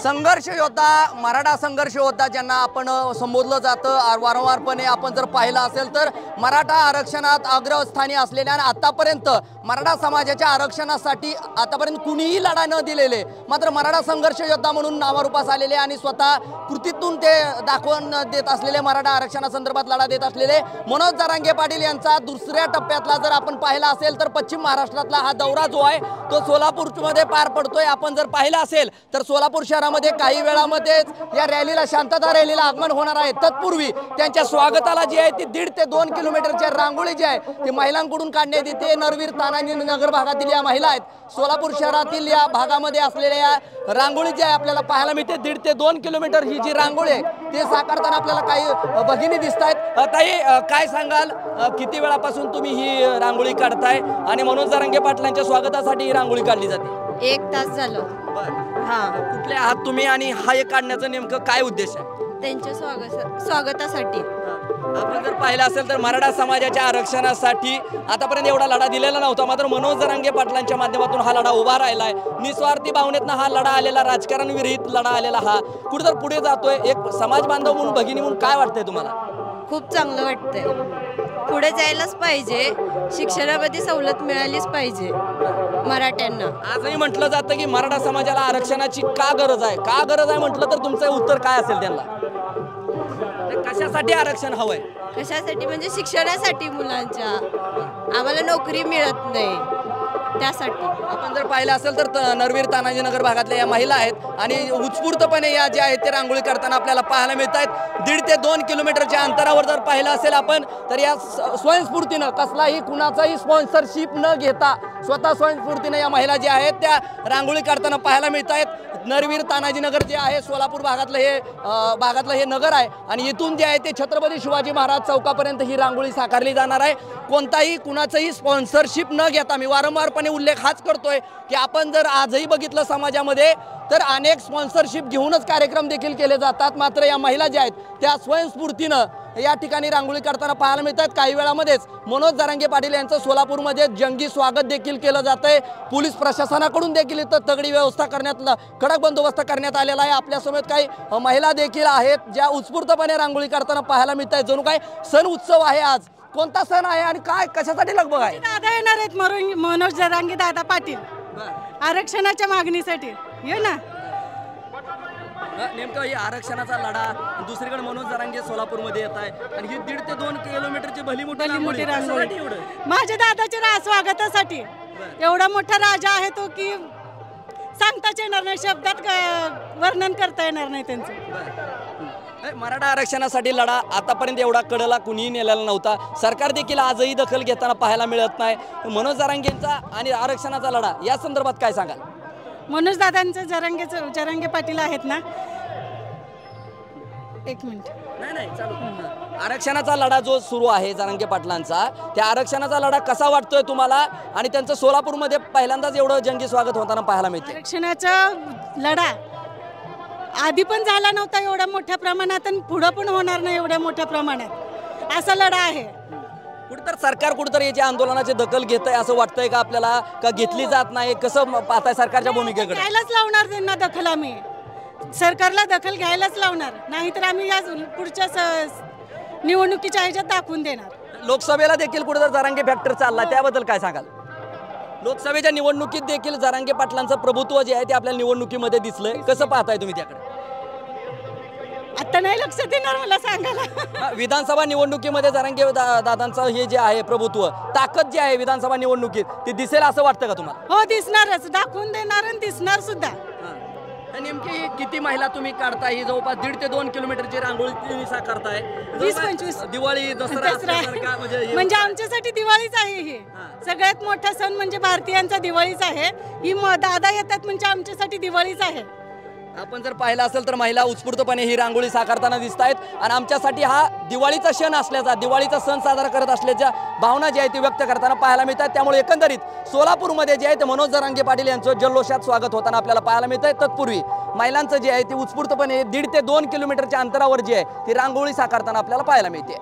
संघर्ष योद्धा, मराठा संघर्ष योद्धा ज्यांना आपण संबोधलं जातं वारंवारपणे, आपण जर पाहिलं असेल तर मराठा आरक्षणात अग्रस्थानी असलेल्या आणि आतापर्यंत मराठा समाजाच्या आरक्षणासाठी आतापर्यंत कुणीही लढा न दिलेले, मात्र मराठा संघर्ष योद्धा म्हणून नावारूपास आलेले आणि स्वतः कृतीतून ते दाखवून देत असलेले, मराठा आरक्षणासंदर्भात लढा देत असलेले मनोज जरांगे पाटील यांचा दुसऱ्या टप्प्यातला जर आपण पाहिला असेल तर पश्चिम महाराष्ट्रातला हा दौरा जो आहे तो सोलापूरमध्ये पार पडतोय। आपण जर पाहिलं असेल तर सोलापूर शहरामध्ये काही वेळामध्ये या रॅलीला, शांतता रॅलीला आगमन होणार आहे। तत्पूर्वी त्यांच्या स्वागताला जी आहे ती 1.5 ते 2 किलोमीटरची रांगोळी जी आहे ती महिलांकडून काढण्यात येते। नरवीर तानाजी नगर भागातील या महिला आहेत। सोलापूर शहरातील या भागामध्ये असलेल्या या रांगोळी जी आहे आपल्याला पाहायला मिळते। 1.5 ते 2 किलोमीटर ही जी रांगोळी आहे ते साकारताना आपल्याला काही भगिनी दिसत आहेत। ताई, काय सांगाल, किती वेळापासून तुम्ही ही रांगोळी काढताय आणि मनोज जरांगे पाटलांच्या स्वागतासाठी ही रांगोळी काढली जाते? 1 तास झालं। कुठले आहात तुम्ही आणि हा एक काढण्याचं नेमकं काय उद्देश आहे? त्यांच्या स्वागतासाठी। आपण जर पाहिलं असेल तर मराठा समाजाच्या आरक्षणासाठी आतापर्यंत एवढा लढा दिलेला नव्हता, मात्र मनोज जरांगे पाटलांच्या माध्यमातून हा लढा उभा राहिलाय। निस्वार्थी भावनेतनं हा लढा आलेला, राजकारण विरहित लढा आलेला हा कुठेतरी पुढे जातोय। एक समाज बांधव म्हणून, भगिनी म्हणून काय वाटतंय तुम्हाला? खूप चांगलं वाटतंय। पुढे जायलाच पाहिजे, शिक्षणामध्ये सवलत मिळालीच पाहिजे मराठ्यांना। आजही म्हटलं जातं की मराठा समाजाला आरक्षणाची का गरज आहे, का गरज आहे म्हटलं तर तुमचं उत्तर काय असेल त्यांना? कशासाठी आरक्षण हवंय? कशासाठी म्हणजे शिक्षणासाठी, मुलांच्या आम्हाला नोकरी मिळत नाही त्यासाठी। आपण जर पाहिलं असेल तर नरवीर तानाजी नगर भागातल्या या महिला आहेत आणि उत्स्फूर्तपणे या ज्या आहेत ते रांगोळी करताना आपल्याला पाहायला मिळत आहेत। 1.5 ते 2 किलोमीटरच्या अंतरावर जर पाहिलं असेल आपण तर या स्वयंस्फूर्तीनं, कसलाही कुणाचाही स्पॉन्सरशिप न घेता स्वतः स्वयंस्फूर्तीनं या महिला ज्या आहेत त्या रांगोळी काढताना पाहायला मिळत आहेत। नरवीर तानाजी नगर जे आहे सोलापूर भागातलं हे नगर आहे आणि इथून जे आहे ते छत्रपती शिवाजी महाराज चौकापर्यंत ही रांगोळी साकारली जाणार आहे। कोणताही कुणाचंही स्पॉन्सरशिप न घेता, मी वारंवारपणे उल्लेख हाच करतोय की आपण जर आजही बघितलं समाजामध्ये तर अनेक स्पॉन्सरशिप घेऊनच कार्यक्रम देखील केले जातात, मात्र या महिला ज्या आहेत त्या स्वयंस्फूर्तीनं या ठिकाणी रांगोळी काढताना पाहायला मिळतात। काही वेळामध्येच मनोज जरांगे पाटील यांचं सोलापूरमध्ये जंगी स्वागत देखील केलं जातंय। पोलीस प्रशासनाकडून देखील इथं तगडी व्यवस्था करण्यात, कडक बंदोबस्त करण्यात आलेला आहे। आपल्यासमोर काही महिला देखील आहेत ज्या उत्स्फूर्तपणे रांगोळी काढताना पाहायला मिळत आहेत। जणू काय सण उत्सव आहे आज। कोणता सण आहे आणि काय कशासाठी लगबग आहे? दादा येणार आहेत, मनोज जरांगे दादा पाटील आरक्षणाच्या मागणीसाठी ये ना। नेमकं ही आरक्षणाचा लढा, दुसरीकडे मनोज जरांगे सोलापूरमध्ये येत आहे आणि ही 1.5 ते 2 किलोमीटरची भली मोठी रांगोळी माझ्या दादाच्या स्वागतासाठी। एवढा मोठा राजा आहे तो की सांगताच येणार नाही, शब्दात वर्णन करता येणार नाही त्यांचं। मराठा आरक्षणासाठी लढा आतापर्यंत एवढा कडेला कुणीही नेलेला नव्हता। सरकार देखील आजही दखल घेताना पाहायला मिळत नाही। मनोज जरांगेंचा आणि आरक्षणाचा लढा या संदर्भात काय सांगाल? मनोज दादांचं जरांगे पाटील आहेत ना, 1 मिनिट। नाही चालू। आरक्षणाचा लढा जो सुरू आहे जरांगे पाटलांचा, त्या आरक्षणाचा लढा कसा वाटतोय तुम्हाला? आणि त्यांचं सोलापूरमध्ये पहिल्यांदाच एवढं जंगी स्वागत होताना पाहायला मिळते। आरक्षणाचा लढा आधी पण झाला नव्हता एवढ्या मोठ्या प्रमाणात आणि पुढं पण होणार नाही एवढ्या मोठ्या प्रमाणात, असा लढा आहे। कुठतर सरकार कुठतर याच्या आंदोलनाची दखल घेतंय असं वाटतंय का आपल्याला, का घेतली जात नाही? कसं पाहताय सरकारच्या भूमिकेकडे? घ्यायलाच लावणार त्यांना दखल, आम्ही सरकारला दखल घ्यायलाच लावणार, नाहीतर आम्ही या पुढच्या निवडणुकीच्या ह्याच्यात दाखवून देणार। लोकसभेला देखील कुठेतरी जरांगे फॅक्टर चालला, त्याबद्दल काय सांगाल? लोकसभेच्या निवडणुकीत देखील जरांगे पाटलांचं प्रभुत्व जे आहे ते आपल्याला निवडणुकीमध्ये दिसलंय, कसं पाहताय तुम्ही त्याकडे? आता नाही लक्षात येणार मला सांगायला। विधानसभा निवडणुकीमध्ये जरांगे दादांचं हे जे आहे प्रभुत्व, ताकद जी आहे विधानसभा निवडणुकीत ती दिसेल असं वाटतं का तुम्हाला? हो, दिसणारच, दाखवून देणार आणि दिसणार सुद्धा। नेमकी किती महिला तुम्ही काढताय? ही जवळपास 1.5 ते 2 किलोमीटरची रांगोळी तुम्ही साकारताय। 20-25 दिवाळी, दसरा म्हणजे आमच्यासाठी दिवाळीच आहे। हे सगळ्यात मोठा सण म्हणजे भारतीयांचा दिवाळीच आहे। ही दादा येतात म्हणजे आमच्यासाठी दिवाळीच आहे। आपण जर पाहिलं असेल तर महिला उत्स्फूर्तपणे ही रांगोळी साकारताना दिसत आहेत आणि आमच्यासाठी हा दिवाळीचा क्षण असल्याचा, दिवाळीचा सण साजरा करत असल्याच्या भावना जी आहे ती व्यक्त करताना पाहायला मिळतात। त्यामुळे एकंदरीत सोलापूरमध्ये जे आहे ते मनोज जरांगे पाटील यांचं जल्लोषात स्वागत होताना आपल्याला पाहायला मिळतंय। तत्पूर्वी महिलांचं जे आहे ते उत्स्फूर्तपणे 1.5 ते 2 किलोमीटरच्या अंतरावर जी आहे ती रांगोळी साकारताना आपल्याला पाहायला मिळते।